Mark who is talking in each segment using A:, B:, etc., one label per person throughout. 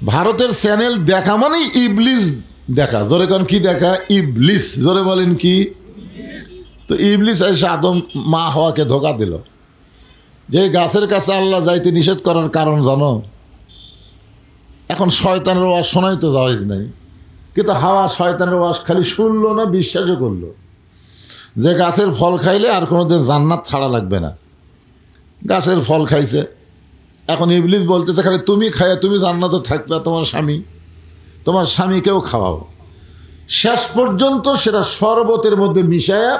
A: ভারতের চ্যানেল দেখা মানেই ইবলিস দেখা। জোরে কোন কি দেখা? ইবলিস। জোরে বলেন কি? তো ইবলিস এসে আদম মা হওয়াকে ধোকা দিল। যে গাছের কাছে আল্লাহ যাইতে নিষেধ করার কারণ জানো? এখন শয়তানের ওয়াজ শোনাই তো জায়েজ নাই, কিন্তু হাওয়া শয়তানের ওয়াজ খালি শুনলো না, বিশ্বাসও করলো যে গাছের ফল খাইলে আর কোনোদিন জান্নাত ছাড়া লাগবে না। গাছের ফল খাইছে, এখন ইবলিস বলতেছে খালি তুমি খাইয়া তুমি জান্নাতে থাকবে, তোমার স্বামীকেও খাওয়াও। শেষ পর্যন্ত সেটা শরবতের মধ্যে মিশায়া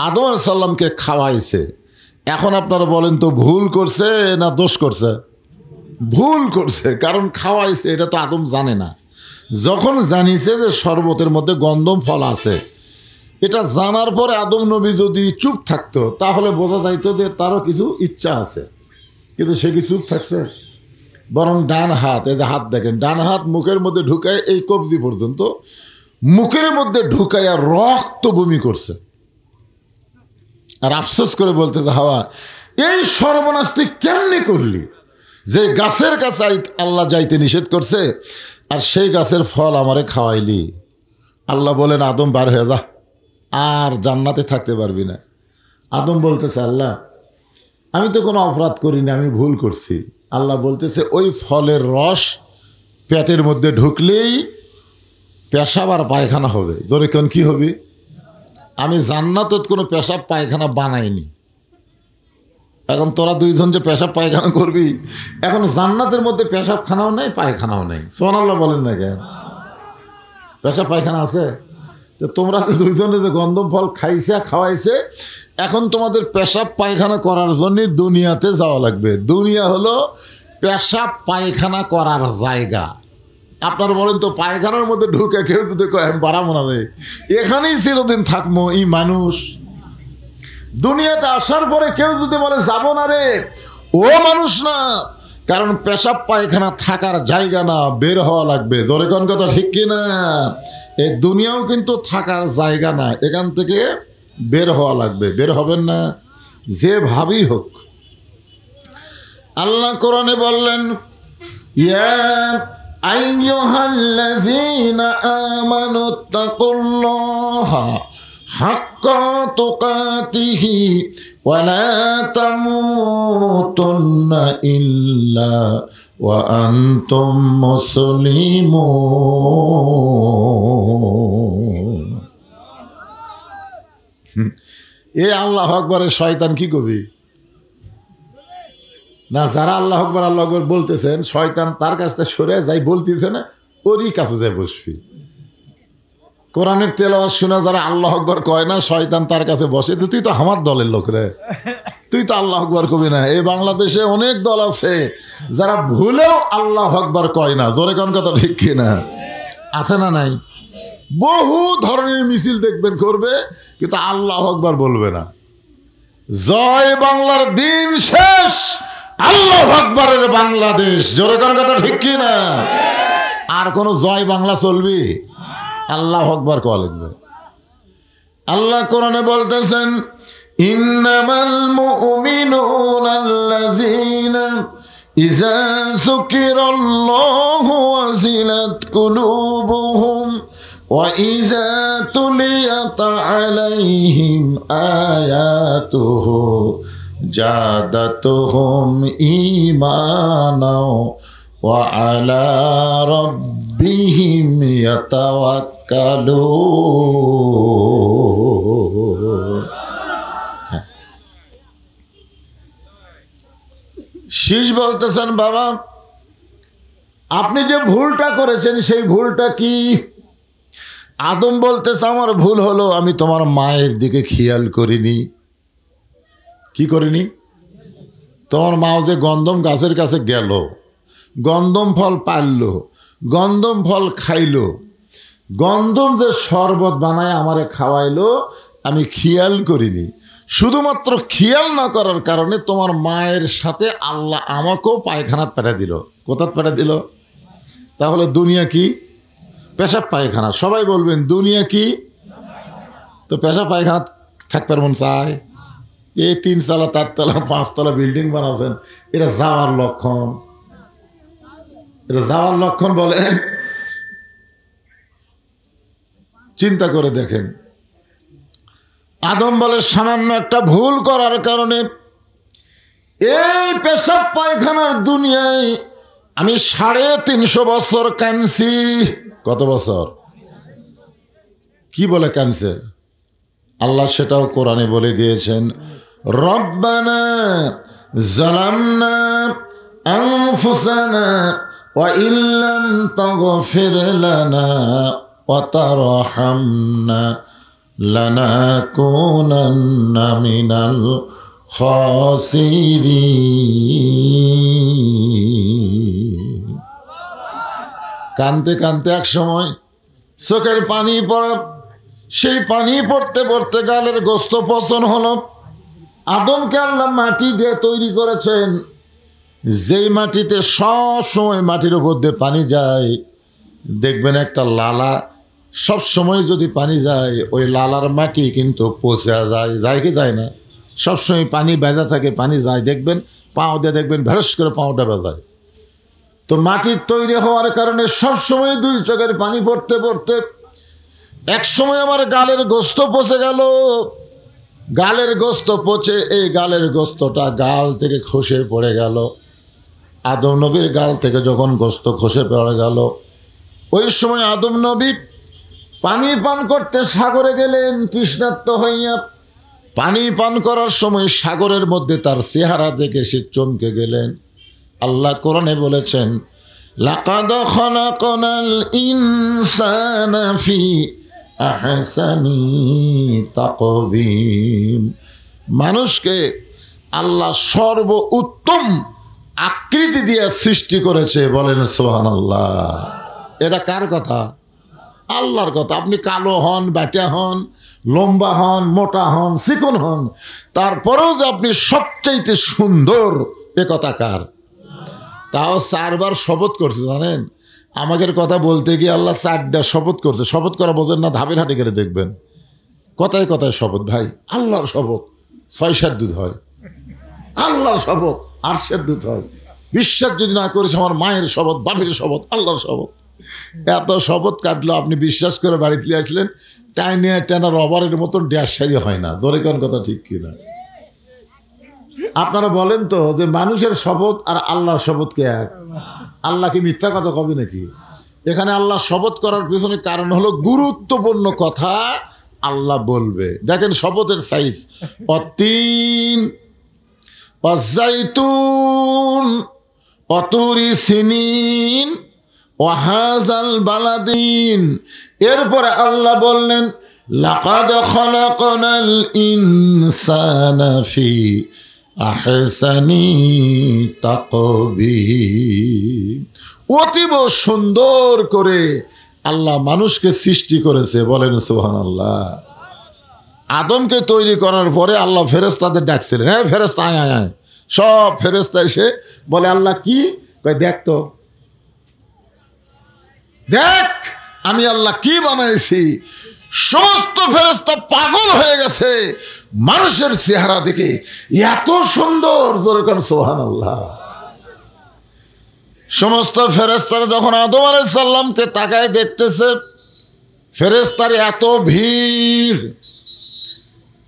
A: আদম আলাইহিস সালামকে খাওয়াইছে। এখন আপনারা বলেন তো ভুল করছে না দোষ করছে? ভুল করছে, কারণ খাওয়াইছে এটা তো আদম জানে না। যখন জানিছে যে শরবতের মধ্যে গন্ধম ফল আছে, এটা জানার পরে আদম নবী যদি চুপ থাকতো তাহলে বোঝা যাইতো যে তারও কিছু ইচ্ছা আছে, কিন্তু সে কি চুপ থাকছে? বরং ডান হাত, এই যে হাত দেখেন, ডান হাত মুখের মধ্যে ঢুকায় এই কবজি পর্যন্ত মুখের মধ্যে ঢুকাইয়া রক্ত বমি করছে। আর আফসোস করে বলতেছে হাওয়া, এই সর্বনাশ তুই কেমনি করলি? যে গাছের কাছে আল্লাহ যাইতে নিষেধ করছে আর সেই গাছের ফল আমারে খাওয়াইলি। আল্লাহ বলেন আদম বার হয়ে যা, আর জান্নাতে থাকতে পারবি না। আদম বলতেছে আল্লাহ আমি তো কোনো অপরাধ করিনি, আমি ভুল করছি। আল্লাহ বলতেছে ওই ফলের রস পেটের মধ্যে ঢুকলেই পেশাব আর পায়খানা হবে। ধরে কেন কি হবে? আমি জান্নাতত কোনো পেশাব পায়খানা বানাইনি। এখন তোরা দুইজন যে পেশাব পায়খানা করবি, এখন জান্নাতের মধ্যে পেশাব খানাও নেই পায়খানাও নেই। সুবহানাল্লাহ বলেন না কেন? পেশাব পায়খানা আছে? তো তোমরা দুইজনে যে গন্ধম ফল খাওয়াইছে, এখন তোমাদের পেশাব পায়খানা করার জন্য দুনিয়াতে যাওয়া লাগবে। দুনিয়া হলো পেশাব পায়খানা করার জায়গা। আপনারা বলেন তো পায়খানার মধ্যে ঢুকে কেউ যদি কয় বাড়াবো না রে, এখানেই চিরদিন থাকবো এই মানুষ। দুনিয়াতে আসার পরে কেউ যদি বলে যাব না রে, ও মানুষ না। কারণ পেশাব পায়খানা থাকার জায়গা না, বের হওয়া লাগবে। ধরে কোন কথা ঠিক কিনা? এই দুনিয়াও কিন্তু থাকার জায়গা না, এখান থেকে বের হওয়া লাগবে। বের হবেন না যে ভাবি হোক। আল্লাহ কোরআনে বললেন ইয়া আইয়ুহাল্লাযীনা আমানুত্তাকুল্লাহা হাক্কা তুকাতিহি ওয়া লা তামুতুন্না ইল্লা ওয়া আনতুম মুসলিমুন। এই আল্লাহু আকবারের শয়তান কি কবি না? যারা আল্লাহু আকবার আল্লাহু আকবার বলতেছেন, শয়তান তার কাছ থেকে সরে যাই বলতেছে না, ওরই কাছে যায় বসবি। কোরআনের তেলাওয়াত শোনা যারা আল্লাহু আকবার কয় না, শয়তান তার কাছে বসে। তুই তো আমার দলের লোক রে, তুই তো আল্লাহু আকবার কবি না। এই বাংলাদেশে অনেক দল আছে যারা ভুলেও আল্লাহু আকবার কয় না। জোরে কোন কথা ঠিক কিনা? আছে না নাই? বহু ধরনের মিছিল দেখবেন করবে, কিন্তু আল্লাহু আকবার বলবে না। জয় বাংলার দিন শেষ, আল্লাহু আকবারের বাংলাদেশ। জোরে কোন কথা ঠিক কিনা? আর কোন জয় বাংলা চলবি? আল্লাহু আকবার কওয়া লাগবে। আল্লাহ কোরআনে বলতেছেন ইন্নামাল মুমিনুনা আল্লাযীনা ইযা যুকিরাল্লাহু ওয়াজিলাত কুলুবুহুম ওয়া ইযা তুলিয়াত আলাইহিম আয়াতুহু জাদাতুহুম ঈমানাও ওয়া আলা রাব্বিহিম ইয়াতাওয়াক্কালুন। শীষ বলতেছেন বাবা আপনি যে ভুলটা করেছেন সেই ভুলটা কি? আদম বলতেছে আমার ভুল হলো আমি তোমার মায়ের দিকে খেয়াল করিনি। কি করিনি? তোমার মাও যে গন্ধম গাছের কাছে গেল, গন্ধম ফল পারল, গন্ধম ফল খাইল, গন্ধম যে শরবত বানায় আমারে খাওয়াইলো, আমি খেয়াল করিনি। শুধুমাত্র খেয়াল না করার কারণে তোমার মায়ের সাথে আল্লাহ আমাকেও পায়খানাত পেটা দিল। কোথায় পেটা দিল? তাহলে দুনিয়া কি? পেশাব পায়খানা। সবাই বলবেন দুনিয়া কি? তো পেশাব পায়খানা থাকবার মন চায়? এই 3 তলা 4 তলা 5 তলা বিল্ডিং বানাচ্ছেন, এটা যাওয়ার লক্ষণ। এটা যাওয়ার লক্ষণ বলেন? চিন্তা করে দেখেন। আদম বলে সামান্য একটা ভুল করার কারণে এই পেশাব পায়খানার দুনিয়ায় আমি 350 বছর কাঁদছি। কত বছর? কি বলে কাঁদছে? আল্লাহ সেটাও কোরআনে বলে দিয়েছেন, রব্বানা যালামনা আনফুসানা ওয়া ইল্লাম তাগফির লানা ওয়া তারহামনা লানাকুনান্না মিনাল খাসিরিন। কানতে কানতে এক সময় চোখের পানি পড়া, সেই পানি পড়তে পড়তে গালের গোস্ত পচন হলো। আদমকে আল্লাহ মাটি দিয়ে তৈরি করেছেন, যেই মাটিতে সব সময় মাটির উপর দিয়ে পানি যায়। দেখবেন একটা লালা সব সময় যদি পানি যায়, ওই লালার মাটি কিন্তু পচে যায়, যায় কি যায় না? সবসময় পানি ভেজা থাকে, পানি যায়, দেখবেন পাও দিয়ে দেখবেন ভেরস করে পাওটা ভেজায়। তো মাটির তৈরি হওয়ার কারণে সব সময় দুই চোখের পানি পড়তে পড়তে এক সময় আমার গালের গোস্ত পচে গেল। গালের গোস্ত পচে এই গালের গোস্তটা গাল থেকে খসে পড়ে গেল। আদম নবীর গাল থেকে যখন গোস্ত খসে পড়ে গেল, ওই সময় আদম নবী পানি পান করতে সাগরে গেলেন তৃষ্ণার্ত হইয়া। পানি পান করার সময় সাগরের মধ্যে তার চেহারা দেখে সে চমকে গেলেন। আল্লাহ কোরআনে বলেছেন, লাকাদ খালাকনাল ইনসানা ফি আহসানি তাকবীম। মানুষকে আল্লাহ সর্ব উত্তম আকৃতি দিয়ে সৃষ্টি করেছে। বলেন সুবহানাল্লাহ। এটা কার কথা? আল্লাহর কথা। আপনি কালো হন, ব্যাটা হন, লম্বা হন, মোটা হন, চিকন হন, তারপরেও যে আপনি সবচাইতে সুন্দর, এ কথা কার? তাও 4 বার শপথ করছে জানেন। আমাদের কথা বলতে গিয়ে আল্লাহ 4টা শপথ করছে। শপথ করা বোঝেন না? ধাপে হাটে গেলে দেখবেন কথায় কথায় শপথ। ভাই আল্লাহর শপথ 6 দুধ হয়, আল্লাহর শপথ 8 দুধ হয়। বিশ্বাস যদি না করিস, আমার মায়ের শপথ, বাপের শপথ, আল্লাহর শপথ। এত শপথ কাটলো, আপনি বিশ্বাস করে বাড়িতে আসলেন, টাইনে টানা রবারের মতন ড্যাশ সারি হয় না। জোরে কোন কথা ঠিক কিনা? আপনারা বলেন তো যে মানুষের শপথ আর আল্লাহর শপথ কে এক? আল্লাহ কি মিথ্যা কথা কবে নাকি? এখানে আল্লাহ শপথ করার পিছনে কারণ হলো গুরুত্বপূর্ণ কথা আল্লাহ বলবে। দেখেন শপথের সাইজ, অতীন অজাইতুন অতুরি সিনিন ওয়াহাজাল বালাদিন। এরপরে আল্লাহ বললেন, লাকাদ খালাকনাল ইনসানা ফি আহসানি তাকবীম। অতীব সুন্দর করে আল্লাহ মানুষকে সৃষ্টি করেছে। বলেন সুবহানাল্লাহ। আদমকে তৈরি করার পরে আল্লাহ ফেরেশতাদের ডাকছিলেন, হ্যাঁ ফেরেশতা আয় আয় আয়। সব ফেরেশতা এসে বলে, আল্লাহ কি? দেখ তো, দেখ আমি আল্লাহ কি বানাইছি। সমস্ত ফেরেশতা পাগল হয়ে গেছে মানুষের চেহারা দেখে, এত সুন্দর। জোরে কোন সুবহানাল্লাহ। সমস্ত ফেরেশতারা যখন আদম আলাইহিস সালামকে তাকায় দেখতেছে, ফেরেশতার এত ভিড়,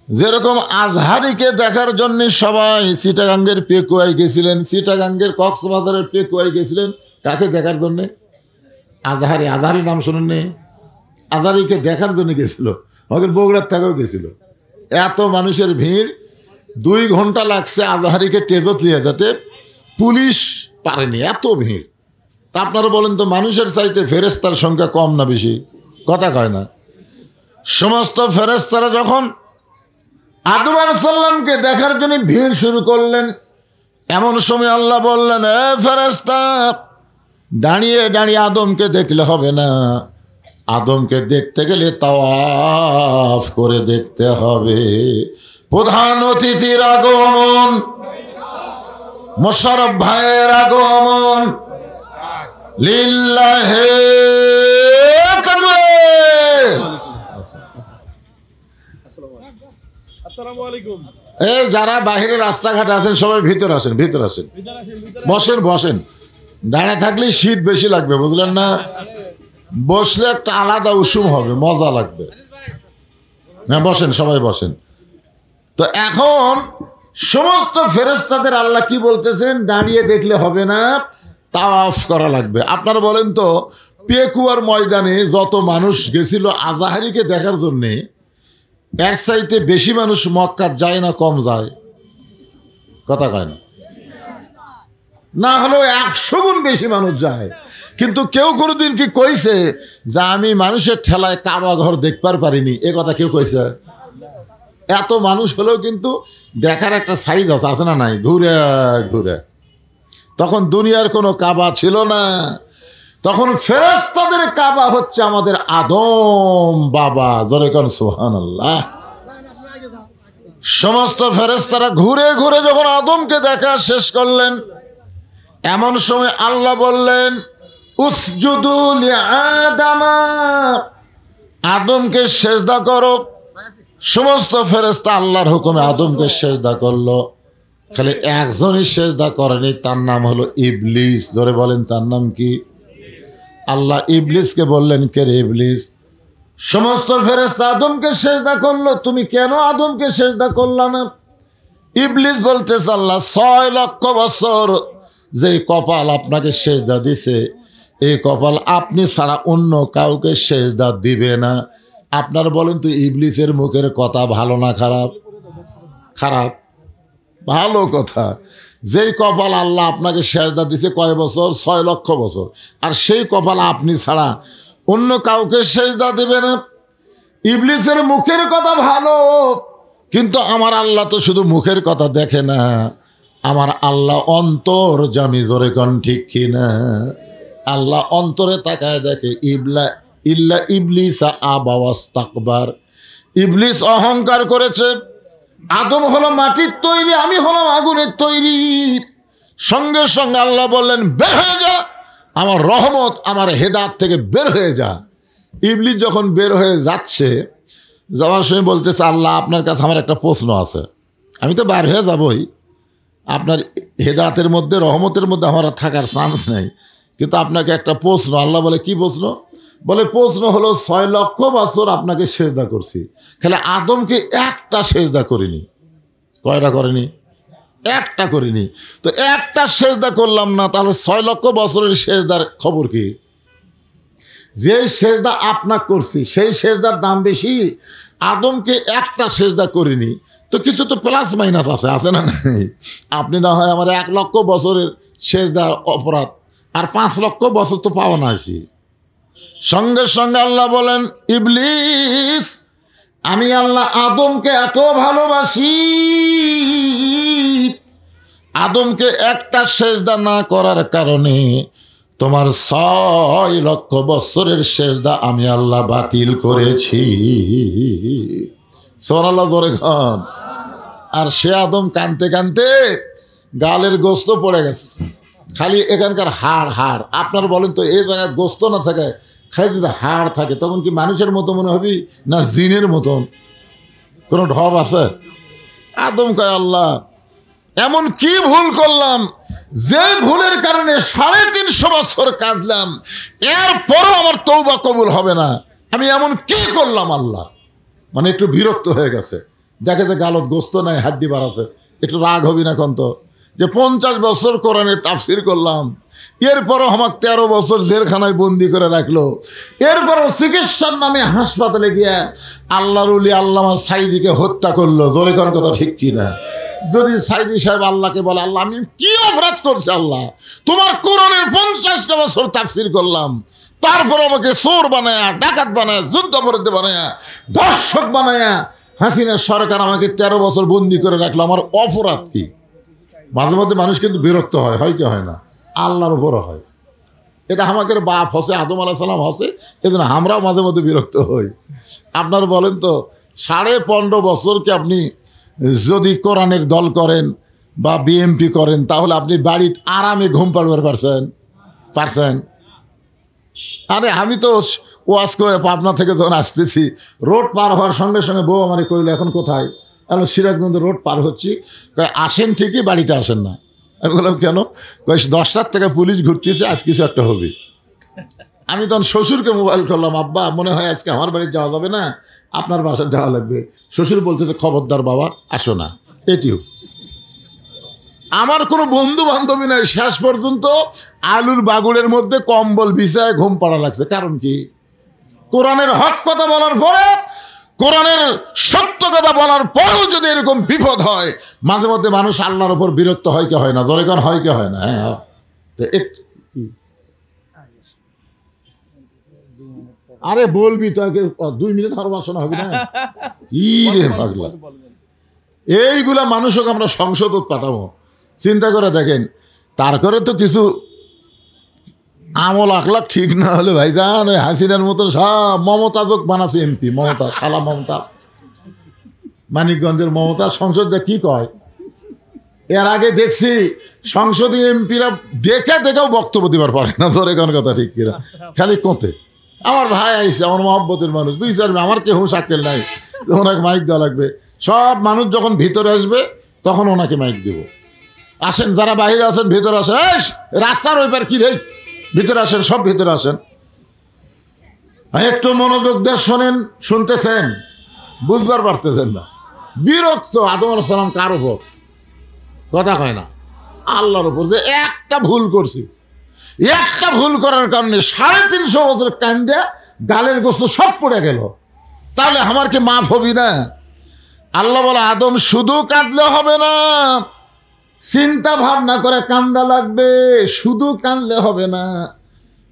A: যেরকম আজহারিকে দেখার জন্য সবাই চিটাগাঙ্গের পেকুয়ায় গেছিলেন, চিটাগাঙ্গের কক্সবাজারের পেকুয়ায় গেছিলেন কাকে দেখার জন্যে? আজহারি। আজহারি নাম শুনেননি? আজহারিকে দেখার জন্য গেছিল, ওদের বগুড়ার থেকেও গেছিল। এত মানুষের ভিড়, 2 ঘন্টা লাগছে আজহারিকে টেজত নিয়ে যেতে, পুলিশ পারেনি, এত ভিড়। তা আপনারা বলেন তো, মানুষের চাইতে ফেরেশতার সংখ্যা কম না বেশি? কথা কয় না। সমস্ত ফেরেশতারা যখন আদম আলাইহিস সালামকে দেখার জন্য ভিড় শুরু করলেন, এমন সময় আল্লাহ বললেন, এ ফেরেশতা, দাঁড়িয়ে দাঁড়িয়ে আদমকে দেখলে হবে না। আদমকে দেখতে গেলে তাওয়াফ করে দেখতে হবে। প্রধান অতিথির আগমন, মোশাররফ ভাইয়ের আগমন, লিল্লাহে তাকবীর। আসসালামু আলাইকুম। এই যারা বাইরে রাস্তাঘাটে আছেন সবাই ভিতরে আসেন, ভিতরে আসেন, বসেন বসেন। দাঁড়িয়ে থাকলে শীত বেশি লাগবে, বুঝলেন না? বসলে একটা আলাদা উষুম হবে, মজা লাগবে। হ্যাঁ বসেন, সবাই বসেন। তো এখন সমস্ত ফেরেশতাদের আল্লাহ কি বলতেছেন? দাঁড়িয়ে দেখলে হবে না, তাওয়াফ করা লাগবে। আপনারা বলেন তো, পেকুয়ার ময়দানে যত মানুষ গেছিল আজাহারিকে দেখার জন্যে, এর চাইতে বেশি মানুষ মক্কা যায় না কম যায়? কথা কয় না? না হলেও 100 গুণ বেশি মানুষ যায়। কিন্তু কেউ কোনোদিন কি কইছে যে আমি মানুষের ঠেলায় কাবা ঘর দেখবার পারিনি? এ কথা কেউ কইছে? এত মানুষ হলেও কিন্তু দেখার একটা সাইজ আছে না নাই? ঘুরে ঘুরে। তখন দুনিয়ার কোনো কাবা ছিল না, তখন ফেরেশতাদের কাবা হচ্ছে আমাদের আদম বাবা। জোরে কোন সুবহানাল্লাহ। সমস্ত ফেরেশতারা ঘুরে ঘুরে যখন আদমকে দেখা শেষ করলেন, এমন সময় আল্লাহ বললেন উসজুদু লিআদামা, আদমকে সেজদা করো। সমস্ত ফেরেশতা আল্লাহর হুকুমে আদমকে সেজদা করলো। খালি একজনই সেজদা করেনি, তার নাম হলো ইবলিস। ধরে বলেন তার নাম কি? আল্লাহ ইবলিসকে বললেন, কে রে ইবলিস? সমস্ত ফেরেশতা আদমকে সেজদা করলো, তুমি কেন আদমকে সেজদা করলা না? ইবলিস বলতেছে, আল্লাহ 6 লক্ষ বছর যে কপাল আপনাকে সেজদা দিছে, এই কপাল আপনি ছাড়া অন্য কাউকে সেজদা দিবে না। আপনার বলেন তো ইবলিসের মুখের কথা ভালো না খারাপ? খারাপ। ভালো কথা। যেই কপাল আল্লাহ আপনাকে সেজদা দিছে কয় বছর? 6 লক্ষ বছর। আর সেই কপাল আপনি ছাড়া অন্য কাউকে সেজদা দিবে না। ইবলিসের মুখের কথা ভালো, কিন্তু আমার আল্লাহ তো শুধু মুখের কথা দেখে না, আমার আল্লাহ অন্তর্যামী। জোরে কোন ঠিক কিনা? আল্লাহ অন্তরে তাকায় দেখে। ইল্লা ইবলিসা আবা ওয়াস্তাকবার, ইবলিস অহংকার করেছে। আদম হলো মাটির তৈরি, আমি হলাম আগুনের তৈরি। সঙ্গে সঙ্গে আল্লাহ বললেন, বের হয়ে যা, আমার রহমত আমার হেদাত থেকে বের হয়ে যা। ইবলিস যখন বের হয়ে যাচ্ছে, যাওয়ার সময় বলতেছে, আল্লাহ আপনার কাছে আমার একটা প্রশ্ন আছে। আমি তো বার হয়ে যাবই, আপনার হেদাতের মধ্যে রহমতের মধ্যে আমার আর থাকার চান্স নেই, কিন্তু আপনাকে একটা প্রশ্ন। আল্লাহ বলে, কি প্রশ্ন? বলে, প্রশ্ন হলো 6 লক্ষ বছর আপনাকে সেজদা করছি, খালি আদমকে একটা সেজদা করিনি। কয়টা করেনি? একটা করিনি। তো একটা সেজদা করলাম না, তাহলে 6 লক্ষ বছরের সেজদার খবর কি? যেই সেজদা আপনাকে করছি সেই সেজদার দাম বেশি। আদমকে একটা সেজদা করিনি, তো কিছু তো প্লাস মাইনাস আছে, আছে না নাই? আপনি না হয় আমার 1 লক্ষ বছরের সেজদার অপরাধ, আর 5 লক্ষ বছর তো পাওয়া না আছি। সঙ্গে সঙ্গে আল্লাহ বলেন, ইবলিস, আমি আল্লাহ আদমকে এত ভালোবাসি, আদমকে একটা সেজদা না করার কারণে তোমার 6 লক্ষ বছরের সেজদা আমি আল্লাহ বাতিল করেছি। সুবহানাল্লাহ, জোরে খান। আর সে আদম কানতে কানতে গালের গোস্ত পড়ে গেছে, খালি এখানকার হাড় হাড়। আপনার বলেন তো, এই জায়গায় গোস্ত না থাকে, খালি যদি হাড় থাকে, তখন কি মানুষের মতো মনে হবে না জিনের মতন? কোনো ঢব আছে? আদম কয়, আল্লাহ এমন কি ভুল করলাম যে ভুলের কারণে 350 বছর কাঁদলাম, এরপরও আমার তওবা কবুল হবে না? আমি এমন কি করলাম আল্লাহ? মানে একটু বিরক্ত হয়ে গেছে, দেখে যে গালত গোস্ত নাই, হাড্ডি বার আছে। একটু রাগ হবি না কন্ত? যে 50 বছর কোরআনের তাফসির করলাম, এরপরও আমাকে 13 বছর জেলখানায় বন্দি করে রাখলো, এরপরও চিকিৎসার নামে হাসপাতালে গিয়ে আল্লাহর ওলি আল্লামা সাইদিকে হত্যা করলো। জোরে করার কথা ঠিক কিনা? যদি সাইদি সাহেব আল্লাহকে বলে, আল্লাহ আমি কি অপরাধ করছি? আল্লাহ তোমার কোরআনের 50টা বছর তাফসির করলাম, তারপর আমাকে চোর বানায়া, ডাকাত বানায়া, যুদ্ধাপরাধী বানায়া, দর্শক বানায়া হাসিনা সরকার আমাকে 13 বছর বন্দি করে রাখলো, আমার অপরাধ কি? মাঝে মধ্যে মানুষ কিন্তু বিরক্ত হয়, হয় কি হয় না? আল্লাহর উপরও হয়। এটা আমাদের বাপ হসে, আদম আলাইহিস সালাম হসে, এজন্য আমরাও মাঝে মধ্যে বিরক্ত হই। আপনার বলেন তো, 15.5 বছরকে আপনি যদি কোরআনের দল করেন বা বিএমপি করেন, তাহলে আপনি বাড়িতে আরামে ঘুম পাড়বার পারছেন? আরে আমি তো ওয়াজ করে পাবনা থেকে যখন আসতেছি, রোড পার হওয়ার সঙ্গে সঙ্গে বউ আমারে কইল, এখন কোথায়? এখন সিরাজগঞ্জ রোড পার হচ্ছি। আসেন ঠিকই, বাড়িতে আসেন না। আমি বললাম কেন? 10টার থেকে পুলিশ ঘুরতেছে, আজ কিছু একটা হবে। আমি তখন শ্বশুরকে মোবাইল করলাম, আব্বা মনে হয় আজকে আমার বাড়ি যাওয়া যাবে না, আপনার বাসায় যাওয়া লাগবে। শ্বশুর বলতেছে খবরদার বাবা, আসো না। এটিও আমার কোনো বন্ধু বান্ধবী নাই। শেষ পর্যন্ত আলুর বাগুড়ের মধ্যে কম্বল বিছায় ঘুম পাড়া লাগছে। কারণ কি? কোরআনের হক কথা বলার পরে, কোরআনের সত্য কথা বলার পরেও যদি এরকম বিপদ হয়, মাঝে মধ্যে মানুষ আল্লাহর উপর বিরক্ত হয় কি হয় না? জোরে কোন হয় কি হয় না? হ্যাঁ, আরে বলবি তো, 2 মিনিট আর বাসনা হবে না? কি রে পাগলা, এইগুলা মানুষকে আমরা সংসদ পাঠাবো। চিন্তা করে দেখেন, তার করে তো কিছু আমল আখলাক ঠিক না হলে ভাইজান ওই হাসিনার মতন সব মমতাজক বানাচ্ছে এমপি। মমতা, শালা মমতা, মানিকগঞ্জের মমতা। সংসদে কি কয়? এর আগে দেখছি সংসদে এমপিরা দেখেও বক্তব্য দিবার পারে না। ধরে কোন কথা ঠিক কিনা? খালি কোঁতে। আমার ভাই আইসে, আমার মহব্বতের মানুষ, 2-4 আমার কেউ সাক্কেল নাই, ওনাকে মাইক দেওয়া লাগবে। সব মানুষ যখন ভিতরে আসবে তখন ওনাকে মাইক দেব। আসেন, যারা বাইরে আছেন ভিতরে আসেন। রাস্তার ওই পার কি রে, ভিতরে আসেন, সব ভিতরে আসেন। একটু মনোযোগ দিয়ে শোনেন। শুনতেছেন? বুঝবার পারতেছেন না? বিরক্ত। আদম আলাইহিস সালাম কার উপর? কথা কয় না, আল্লাহর উপর। যে একটা ভুল করছি, একটা ভুল করার কারণে 350 বছর কান্দে গালের গোস্ত সব পড়ে গেল, তাহলে আমার কি মাফ হবি না? আল্লাহ বলে, আদম শুধু কাঁদলে হবে না, চিন্তা ভাবনা করে কান্দা লাগবে। শুধু কাঁদলে হবে না।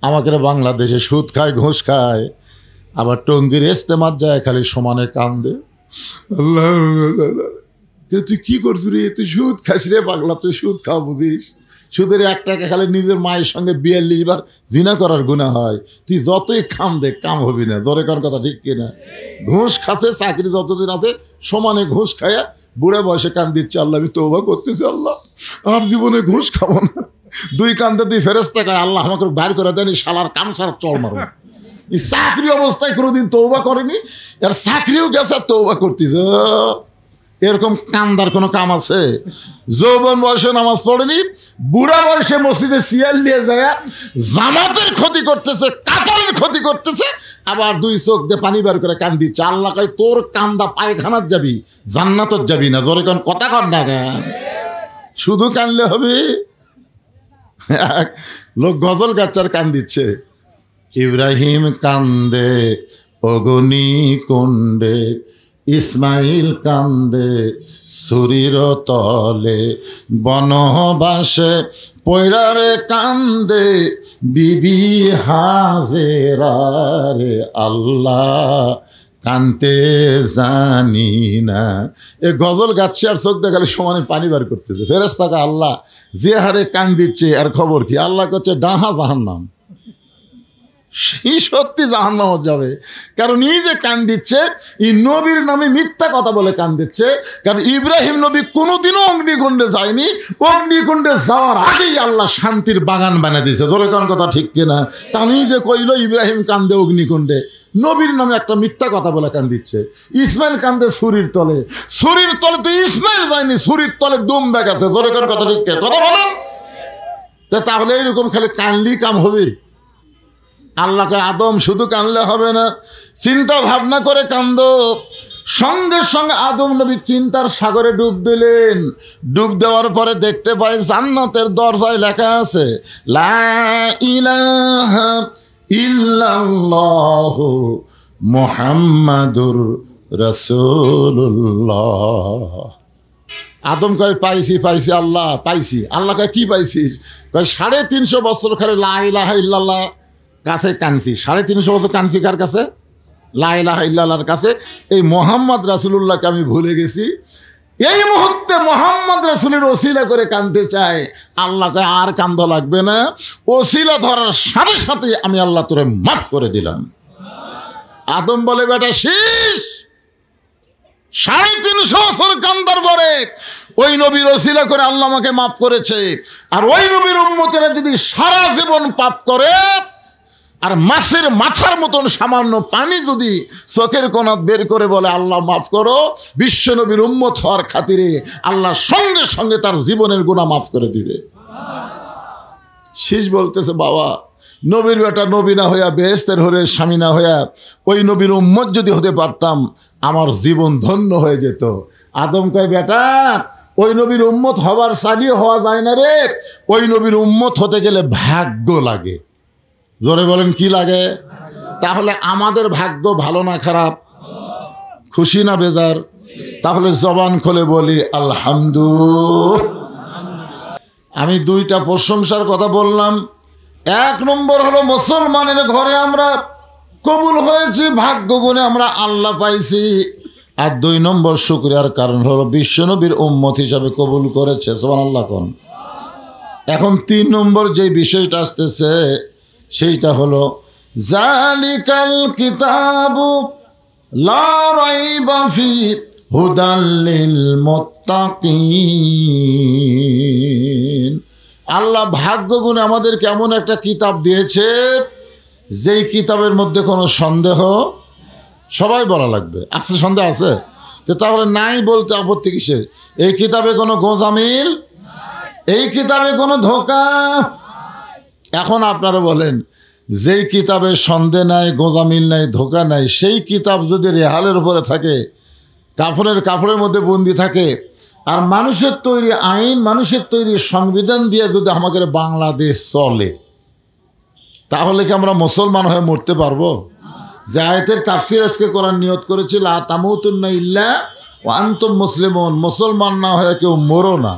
A: আমাকে বাংলাদেশে সুদ খায়, ঘুষ খায়, আবার টঙ্গির ইস্তেমার যায় খালি সমানে কান্দে। আল্লাহ, তুই কি করছিস রে? তুই সুদ খাস রে পাগলা, তুই সুদ খাও বুঝিস? সুদের 1 টাকা খালি নিজের মায়ের সঙ্গে 42 বার জিনা করার গুনাহ হয়। তুই যতই কাম দে, কাম হবি না। জোরে কোন কথা ঠিক কিনা? ঘুষ খাচ্ছে, চাকরি যতদিন আছে সমানে ঘুষ খায়া বুড়া বয়সে কান দিচ্ছে, আল্লাহ আমি তওবা করতেছি, আল্লাহ আর জীবনে ঘুষ খাবো না। 2 কান্দে 2 ফেরেশতা কয়, আল্লাহ আমাকে বাইর করে দেন, শালার কান সারা চল মারো। এই চাকরি অবস্থায় কোনোদিন তওবা করেনি, আর চাকরিও গেছে তওবা করতেছে। এরকম কান্দার কোনো কাম আছে? যৌবন বয়সে নামাজ পড়েনি, বুড়া বয়সে মসজিদে সিয়াল নিয়ে যায় জামাতের ক্ষতি করতেছে, কাতারের ক্ষতি করতেছে, আবার 2 চোখ দিয়ে পানি বের করে কান দিচ্ছে। আল্লাহ কয়, তোর কান্দা পায়খানার যাবি, জান্নাতত যাবি না। জোরে কোন কথা কর না কেন? শুধু কানলে হবে? লোক গজল গাচ্চার কান দিচ্ছে। ইব্রাহিম কান্দে অগ্নি কুণ্ডে, ইসমাইল কান্দে সুরির তলে, বনবাসে পৈরারে কান্দে বিবি হাজেরা রে, আল্লাহ কানতে জানি না। এ গজল গাচ্ছে আর চোখ দেখালে সমানে পানি বার করতেছে। ফেরেশতাকে, আল্লাহ যে হারে কান দিচ্ছে আর খবর কি? আল্লাহ করছে ডাহা জাহান্নাম। সেই সত্যি জাহান্নামে যাবে, কারণ এই যে কান দিচ্ছে, এই নবীর নামে মিথ্যা কথা বলে কান দিচ্ছে। কারণ ইব্রাহিম নবী কোনোদিনও অগ্নিকুণ্ডে যায়নি, অগ্নিকুণ্ডে যাওয়ার আগেই আল্লাহ শান্তির বাগান বানিয়ে দিয়েছে। জোরে কোন কথা ঠিক কিনা? তা যে কইল ইব্রাহিম কান্দে অগ্নিকুণ্ডে, নবীর নামে একটা মিথ্যা কথা বলে কান দিচ্ছে। ইসমাইল কান্দে ছুরির তলে, ছুরির তলে তো ইসমাইল যায়নি, ছুরির তলে দুম ব্যাগ আছে। জোরে কোন কথা ঠিক কিনা? কথা বলেন। তাহলে এইরকম খালি কানলি কাম হবে? আল্লাহকে, আদম শুধু কানলে হবে না, চিন্তা ভাবনা করে কান্দো। সঙ্গে সঙ্গে আদম নবী চিন্তার সাগরে ডুব দিলেন। ডুব দেওয়ার পরে দেখতে পাই জান্নাতের দরজায় লেখা আছে, লা ইলাহা ইল্লাল্লাহু মুহাম্মাদুর রাসূলুল্লাহ। আদম কয়, পাইছি পাইছি আল্লাহ, পাইছি। আল্লাহ কয়, কি পাইছিস? কয়, 350 বছর খালি লা ইলাহা ইল্লাল্লাহ কাছে কানছি। 350 বছর কানছি কার কাছে? লা ইলাহা ইল্লাল্লাহর কাছে। এই মোহাম্মদ রাসূলুল্লাহকে আমি ভুলে গেছি। এই মুহূর্তে মোহাম্মদ রাসূলের ওসিলা করে কানতে চাই। আল্লাহকে আর কান্দা লাগবে না, ওসিলা ধরার সাথে সাথে আমি আল্লাহ তোরে মাফ করে দিলাম। আদম বলে, বেটা শেষ। 350 বছর কান্দার পরে ওই নবীর ওসিলা করে আল্লাহ আমাকে মাফ করেছে। আর ওই নবীর উম্মতেরা যদি সারা জীবন পাপ করে, আর মাছের মাথার মতন সামান্য পানি যদি চোখের কোনা বের করে বলে আল্লাহ মাফ করো, বিশ্বনবীর উম্মত হওয়ার খাতিরে আল্লাহ সঙ্গে সঙ্গে তার জীবনের গুনাহ মাফ করে দিবে। শীষ বলতেছে, বাবা নবীর বেটা নবী না হইয়া বেহেশতের হরে স্বামী না হইয়া ওই নবীর উম্মত যদি হতে পারতাম আমার জীবন ধন্য হয়ে যেত। আদম কয়, বেটা ওই নবীর উম্মত হওয়ার চালিয়ে হওয়া যায় না রে, ওই নবীর উম্মত হতে গেলে ভাগ্য লাগে। জোরে বলেন কি লাগে? তাহলে আমাদের ভাগ্য ভালো না খারাপ? খুশি না বেজার? তাহলে জবান খুলে বলি আলহামদুলিল্লাহ। আমি দুইটা প্রশংসার কথা বললাম। এক নম্বর হলো মুসলমানের ঘরে আমরা কবুল হয়েছি, ভাগ্য গুণে আমরা আল্লাহ পাইছি। আর দুই নম্বর শুকরিয়ার কারণ হলো বিশ্বনবীর উম্মত হিসাবে কবুল করেছে। সুবহানাল্লাহ কোন। এখন তিন নম্বর যে বিষয়টা আসতেছে সেইটা হলো জালিকাল কিতাবু লা রাইবা ফি হুদাল লিল মুত্তাকিন। আল্লাহ ভাগ্য গুণে আমাদের কেমন একটা কিতাব দিয়েছে, যেই কিতাবের মধ্যে কোনো সন্দেহ, সবাই বলা লাগবে আছে, সন্দেহ আছে তো তাহলে নাই বলতে আপত্তি কিসের? এই কিতাবে কোনো গোজামিল, এই কিতাবে কোনো ধোঁকা। এখন আপনারা বলেন, যেই কিতাবে সন্দেহ নাই, গোজামিল নাই, ধোঁকা নাই, সেই কিতাব যদি রেহালের উপরে থাকে, কাপড়ের মধ্যে বন্দি থাকে, আর মানুষের তৈরি আইন, মানুষের তৈরি সংবিধান দিয়ে যদি আমাদের বাংলাদেশ চলে, তাহলে কি আমরা মুসলমান হয়ে মরতে পারবো? যে আয়াতের তাফসীর আজকে করার নিয়ত করেছি, লা তামুতুন্না ইল্লা ওয়া আনতুম মুসলিমুন, মুসলমান না হয়ে কেউ মরো না।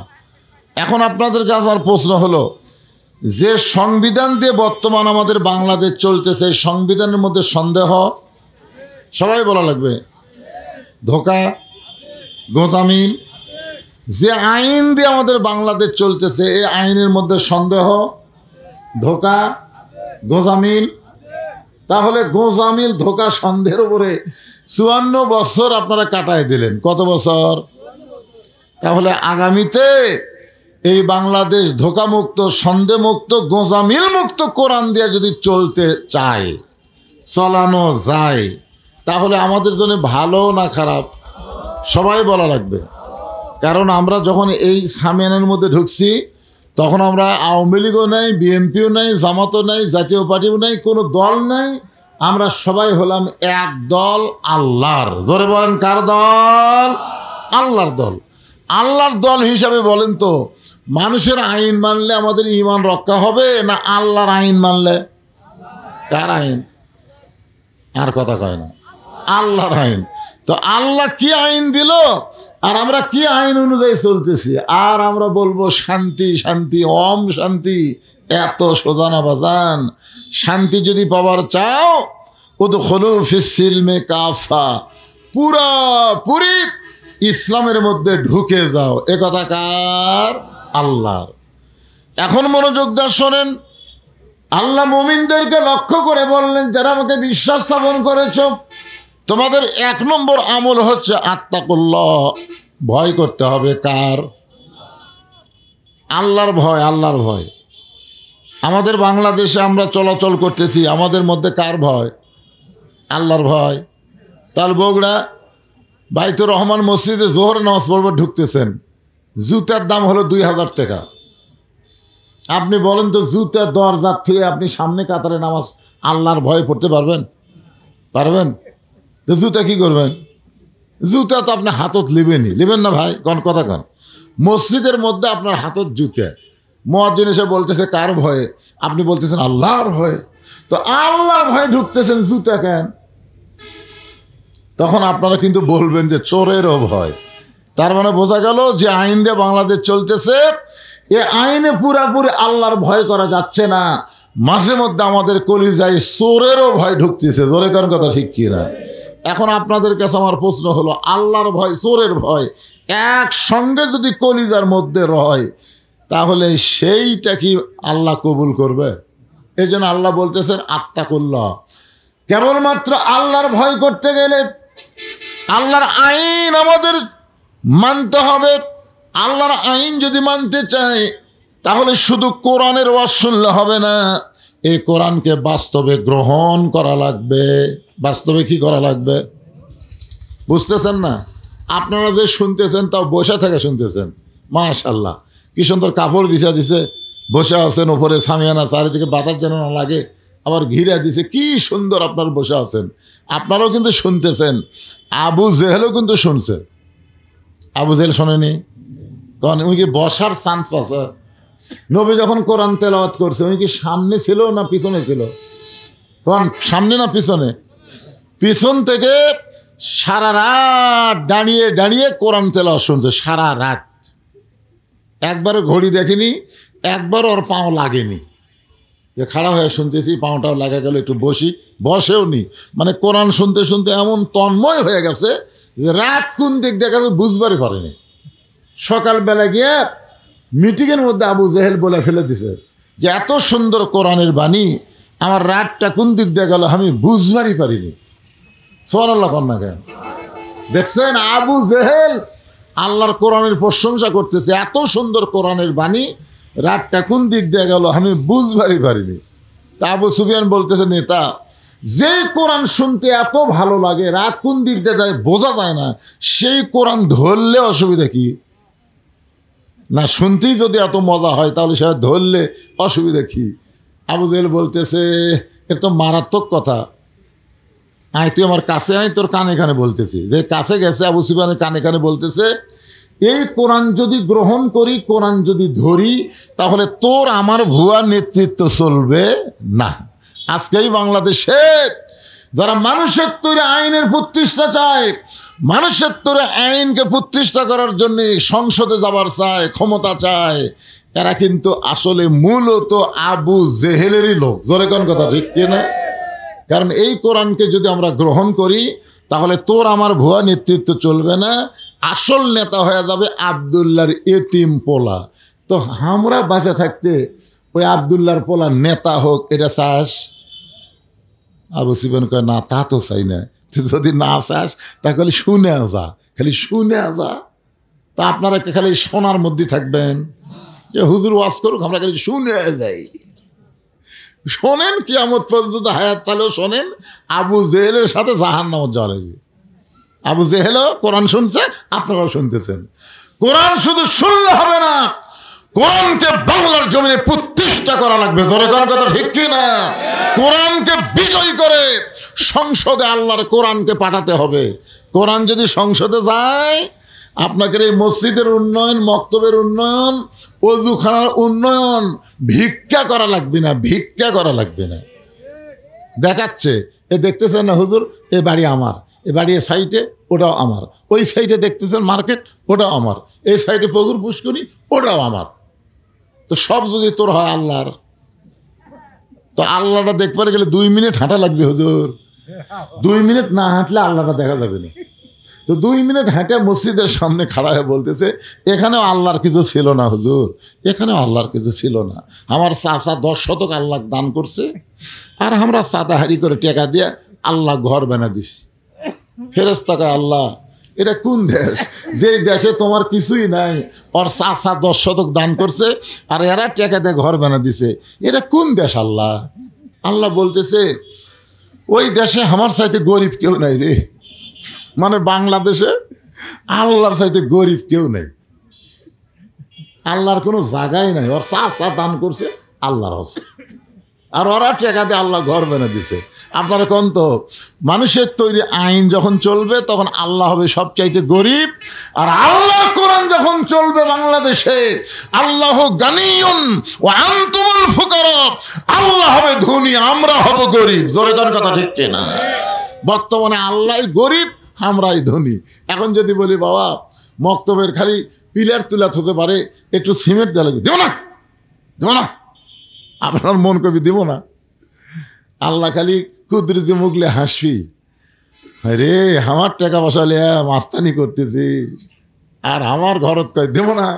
A: এখন আপনাদের কাছে আমার প্রশ্ন হলো, যে সংবিধান দিয়ে বর্তমান আমাদের বাংলাদেশ চলতেছে, সংবিধানের মধ্যে সন্দেহ, সবাই বলা লাগবে, ধোঁকা, গোজামিল, যে আইন দিয়ে আমাদের বাংলাদেশ চলতেছে, এই আইনের মধ্যে সন্দেহ, ধোঁকা, গোজামিল। তাহলে গোজামিল, ধোঁকা, সন্দেহের উপরে 54 বছর আপনারা কাটায় দিলেন। কত বছর? তাহলে আগামীতে এই বাংলাদেশ ধোঁকামুক্ত, সন্দেহমুক্ত, গোজামিল মুক্ত কোরআন দিয়ে যদি চলতে চায়, চলানো যায়, তাহলে আমাদের জন্য ভালো না খারাপ? সবাই বলা লাগবে। কারণ আমরা যখন এই সামিয়ানের মধ্যে ঢুকছি, তখন আমরা আওয়ামী লীগও নাই, বিএনপিও নাই, জামাতও নাই, জাতীয় পার্টিও নাই, কোনো দল নাই, আমরা সবাই হলাম এক দল, আল্লাহর। জোরে বলেন কার দল? আল্লাহর দল। আল্লাহর দল হিসাবে বলেন তো, মানুষের আইন মানলে আমাদের ঈমান রক্ষা হবে না আল্লাহর আইন মানলে? কার আইন? আর কথা কয় না, আল্লাহর আইন। তো আল্লাহ কি আইন দিল আর আমরা কি আইন অনুযায়ী চলতেছি, আর আমরা বলবো শান্তি শান্তি, ওম শান্তি। এত সোজা না বাজান। শান্তি যদি পাওয়ার চাও, উদখুলু ফিস সিলমি কাফা, পুরি ইসলামের মধ্যে ঢুকে যাও। এ কথা কার? আল্লাহর। এখন মনোযোগ দিয়ে শোনেন, আল্লাহ মুমিনদেরকে লক্ষ্য করে বললেন, যারা আমাকে বিশ্বাস স্থাপন করেছ, তোমাদের এক নম্বর আমল হচ্ছে আত্তাকুল্লাহ, ভয় করতে হবে। কার? আল্লাহর ভয়। আল্লাহর ভয়। আমাদের বাংলাদেশে আমরা চলাচল করতেছি, আমাদের মধ্যে কার ভয়? আল্লাহর ভয়। তার বগুড়া বাইতুর রহমান মসজিদে জোহর নামাজ পড়বে ঢুকতেছেন, জুতার দাম হলো 2000 টাকা। আপনি বলেন তো, জুতার দরজার থেকে আপনি সামনে কাতারে নামাজ আল্লাহর ভয়ে পড়তে পারবেন? পারবেন? তো জুতা কি করবেন? জুতা তো আপনি হাতত লিবেন না ভাই, কোন কথা কন। মসজিদের মধ্যে আপনার হাতত জুতা, মুয়াজ্জিন এসে বলতেছে কার ভয়ে, আপনি বলতেছেন আল্লাহর ভয়ে। তো আল্লাহর ভয়ে ঢুকতেছেন, জুতা কেন? তখন আপনারা কিন্তু বলবেন যে চোরেরও ভয়। তার মানে বোঝা গেল যে আইন দিয়ে বাংলাদেশ চলতেছে, এ আইনে পুরাপুরি আল্লাহর ভয় করা যাচ্ছে না। মাঝে মধ্যে আমাদের কলিজায় চোরেরও ভয় ঢুকতেছে। জোরে কারণ কথা ঠিক কি না? এখন আপনাদের কাছে আমার প্রশ্ন হলো, আল্লাহর ভয়, চোরের ভয় একসঙ্গে যদি কলিজার মধ্যে রয়, তাহলে সেইটা কি আল্লাহ কবুল করবে? এই জন্য আল্লাহ বলতেছেন আত্তাকুল্লাহ। কেবলমাত্র আল্লাহর ভয় করতে গেলে আল্লাহর আইন আমাদের মানতে হবে। আল্লাহর আইন যদি মানতে চাই, তাহলে শুধু কোরআনের ওয়াজ শুনলে হবে না, এই কোরআনকে বাস্তবে গ্রহণ করা লাগবে। বাস্তবে কি করা লাগবে বুঝতেছেন না? আপনারা যে শুনতেছেন তাও বসে থেকে শুনতেছেন। মাশাআল্লাহ, কি সুন্দর কাপড় বিছা দিছে, বসে আছেন ওপরে সামিয়ানা, চারিদিকে বাতাস যেন না লাগে, আবার ঘিরে দিছে, কি সুন্দর আপনারা বসে আছেন। আপনারাও কিন্তু শুনতেছেন, আবু জেহেলও কিন্তু শুনছে। আবু জেহেল শোনেনি? কারণ উনি কি বসার চান্স পাচ্ছে? নবী যখন কোরআন তেলাওয়াত করছে উনি কি সামনে ছিল না পিছনে ছিল? কারণ সামনে না পিছনে? পিছন থেকে সারা রাত দাঁড়িয়ে দাঁড়িয়ে কোরআন তেলাওয়াত শুনছে, সারা রাত। একবারও ঘড়ি দেখেনি, একবার ওর পাও লাগেনি যে খাড়া হয়ে শুনতেছি, পাওটাও লাগা গেল, একটু বসেও নি। মানে কোরআন শুনতে শুনতে এমন তন্ময় হয়ে গেছে যে রাত কোন দিক দেখা বুঝবারই পারেনি। সকালবেলা গিয়ে মিটিংয়ের মধ্যে আবু জেহেল বলে ফেলে দিছে যে এত সুন্দর কোরআনের বাণী, আমার রাতটা কোন দিক দিয়ে গেল আমি বুঝবারই পারিনি। সুবহানাল্লাহ কন্যা কেন? দেখছেন আবু জেহেল আল্লাহর কোরআনের প্রশংসা করতেছে, এত সুন্দর কোরআনের বাণী, রাতটা কোন দিক দিয়ে গেল আমি বুঝবারই পারিনি। তা আবু সুফিয়ান বলতেছে, নেতা, যে কোরআন শুনতে এত ভালো লাগে, রাত কোন দিক দিয়ে যায় বোঝা যায় না, সেই কোরআন ধরলে অসুবিধা কি? না শুনতেই যদি এত মজা হয় তাহলে সেটা ধরলে অসুবিধা কি? আবু জেহেল বলতেছে, এটা তো মারাত্মক কথা, আয় তুই আমার কাছে আয়, তোর কানে কানে বলতেছি। যে কাছে গেছে আবু সুফিয়ানের কানে কানে বলতেছে, এই কোরআন যদি গ্রহণ করি, কোরআন যদি ধরি, তাহলে তোর আমার ভুয়া নেতৃত্ব চলবে না। আজকেই বাংলাদেশে যারা মানুষের তৈরি আইনের প্রতিষ্ঠা চায়, মানুষের তৈরি আইনকে প্রতিষ্ঠা করার জন্য সংসদে যাবার চায়, ক্ষমতা চায়, এরা কিন্তু আসলে মূলত আবু জেহেলেরই লোক। জোরে কোন কথা ঠিক কিনা? কারণ এই কোরআনকে যদি আমরা গ্রহণ করি তাহলে তোর আমার ভুয়া নেতৃত্ব চলবে না, আসল নেতা হয়ে যাবে আবদুল্লাহর এতিম পোলা। তো আমরা বাঁচে থাকতে ওই আবদুল্লাহর পোলা নেতা হোক, এটা চাস? আবু সুফিয়ান কয়, না তা তো চাই না। যদি না চাস তাহলে শুনে যা, খালি শুনে যা। তা আপনারা খালি শোনার মধ্যে থাকবেন যে হুজুর ওয়াজ করুক, আমরা খালি শুনে যাই। শোনেন, কিয়ামত পর্যন্ত হায়াত চালেও শোনেন, আবু জেহেলের সাথে জাহান্নামে যাওয়া লাগবে। আবু জেহেলও কোরআন শুনছে, আপনারাও শুনতেছেন। কোরআন শুধু শুনলে হবে না, কোরআনকে বাংলার জমিনে প্রতিষ্ঠা করা লাগবে। জোরে কোন কথা ঠিক কি না? কোরআনকে বিজয় করে সংসদে আল্লাহর কোরআনকে পাঠাতে হবে। কোরআন যদি সংসদে যায়, আপনাকে এই মসজিদের উন্নয়ন, মক্তবের উন্নয়ন, অজুখানার উন্নয়ন ভিক্ষা করা লাগবে না, ভিক্ষা করা লাগবে না। দেখাচ্ছে, এ দেখতেছেন না হুজুর, এ বাড়ি আমার, এ বাড়ি এ সাইডে, ওটাও আমার। ওই সাইডে দেখতেছেন মার্কেট, ওটাও আমার। এই সাইডে পুকুর পুষ্করি, ওটাও আমার। তো সব যদি তোর হয় আল্লাহর, তো আল্লাহটা দেখতে গেলে 2 মিনিট হাঁটা লাগবে হুজুর। 2 মিনিট না হাঁটলে আল্লাহটা দেখা যাবে না। তো 2 মিনিট হেঁটে মসজিদের সামনে খাড়া হয়ে বলতেছে, এখানেও আল্লাহর কিছু ছিল না হুজুর, এখানেও আল্লাহর কিছু ছিল না। আমার চাচা 10 শতক আল্লাহ দান করছে, আর আমরা চাঁদাহারি করে টাকা দিয়ে আল্লাহ ঘর বানা দিছি। ফেরেশতা কয়, আল্লাহ এটা কোন দেশ, যে দেশে তোমার কিছুই নাই, ওর চাচা 10 শতক দান করছে আর এরা টাকা দিয়ে ঘর বানা দিছে, এটা কোন দেশ আল্লাহ? আল্লাহ বলতেছে, ওই দেশে আমার চাইতে গরিব কেউ নাই রে। মানে বাংলাদেশে আল্লাহর চাইতে গরিব কেউ নেই, আল্লাহর কোনো জায়গায় নাই। ওর চাচা দান করছে আল্লাহর হচ্ছে, আর ওরা টাকা দিয়ে আল্লাহ ঘর বেনে দিছে। আপনারা কোন তো মানুষের তৈরি আইন যখন চলবে তখন আল্লাহ হবে সবচাইতে গরিব, আর আল্লাহর কোরআন যখন চলবে বাংলাদেশে, আল্লাহ গানিয়ুন ওয়া আনতুমুল ফুকারা, আল্লাহ হবে ধনী, আমরা হব গরিব। জোরে কোন কথা ঠিক কিনা? বর্তমানে আল্লাহ গরিব, আমরাই ধনী। এখন যদি বলি বাবা মক্তবের খালি পিলার তুলাত হতে পারে, একটু সিমেন্ট দেওয়া লাগবে, দেবো না, দেবো না, আপনার মন কবি দেব না। আল্লাহ খালি কুদরতি মুখলে হাসি, রে আমার টাকা পয়সা লিয়া মাস্তানি করতেছিস, আর আমার ঘরত কয় দেব না।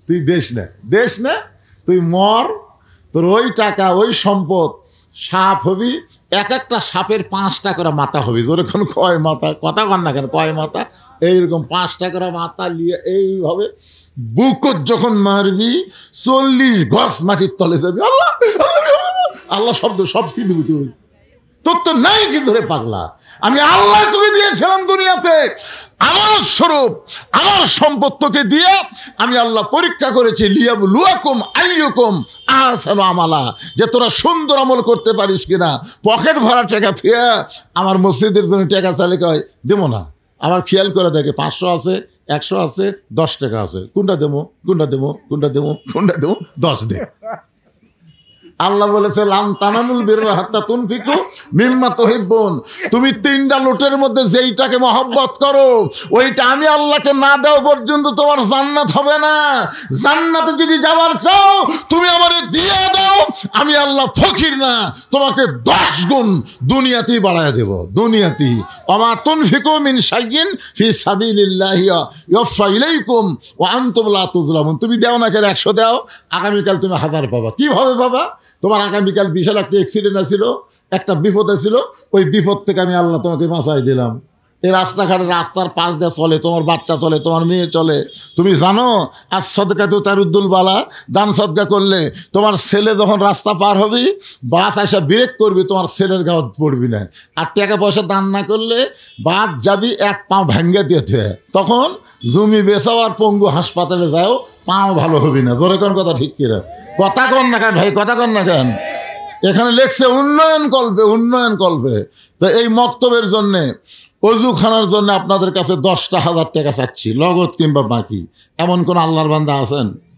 A: তুই দেশ না, দেশ না, তুই মর, তোর ওই টাকা ওই সম্পদ সাপ হবি, এক একটা সাপের 5টা করে মাথা হবি। যেরকম কয় মাথা, কথা কন না কেন, কয় মাথা, এইরকম 5টা করে মাথা নিয়ে এইভাবে বুকত যখন মারবি 40 গজ মাটির তলে যাবি। আল্লাহ আল্লাহ শব্দ সব কি দিবি তুই? তোর তো নাই কি ধরে পাগলা, আমি আল্লাহ তোকে দিয়েছিলাম দুনিয়াতে আমার স্বরূপ, আমার সম্পদ তোকে দিয়ে আমি আল্লাহ পরীক্ষা করেছি, লিয়াবলুয়াকুম আইয়ুকুম আহসানু আমালা, যে তোরা সুন্দর আমল করতে পারিস কিনা। পকেট ভরা টাকা থুয়ে আমার মসজিদের জন্য টাকা চালে কয় দেবো না, আমার খেয়াল করে দেখে 500 আছে, 100 আছে, 10 টাকা আছে, কোনটা দেবো, কোনটা দেবো, কোনটা দেবো, কোনটা দেবো, 10 দে। আল্লাহ বলেছে লান তানালুল বিররা হাত্তা তুনফিকু মিম্মা তুহিব্বুন, তুমি 3টা লোটের মধ্যে যেইটাকে মহব্বত করো ওইটা আমি আল্লাহকে না দাও পর্যন্ত তোমার জান্নাত হবে না। জান্নাতে যদি যাওয়ার চাও তুমি আমারে দিয়ে দাও, আমি আল্লাহ ফকির না, তোমাকে 10 গুণ দুনিয়াতেই বাড়ায় দেব। দুনিয়াতেই ওমা তুনফিকু মিন শাইইন ফি সাবিলিল্লাহি ইউফা ইলাইকুম ওয়া আনতুম লা তুজলামুন। তুমি দাও না কেন 100 দাও, আগামীকাল তুমি 1000 পাবা। কিভাবে পাবা? তোমার আগামীকাল বিশাল একটা অ্যাক্সিডেন্ট আছিল, একটা বিপদ ছিল, ওই বিপদ থেকে আমি আল্লাহ তোমাকে বাঁচাই দিলাম। এই রাস্তাঘাটে রাস্তার পাশ দিয়ে চলে, তোমার বাচ্চা চলে, তোমার মেয়ে চলে। তুমি জানো আর সদকা তো তার উদ্দুল বালা, দান সদকা করলে তোমার ছেলে যখন রাস্তা পার হবি, বাস আসা ব্রেক করবি, তোমার ছেলের গাঁত পড়বি না। আর টাকা পয়সা দান না করলে বাদ যাবি 1 পাও ভেঙ্গে দিতে, তখন জমি বেচাও আর পঙ্গু হাসপাতালে যাও, পাও ভালো হবি না। জোরে কোন কথা ঠিক কিনা? কথা কন না কেন ভাই, কথা কন না কেন? এখানে লেখছে উন্নয়ন কল্পে, উন্নয়ন কল্পে। তো এই মক্তবের জন্যে, অজুখানার জন্য আপনাদের কাছে 10,000 টাকা চাচ্ছি, নগদ কিংবা বাকি। এমন কোন আল্লাহর বান্দা আছেন?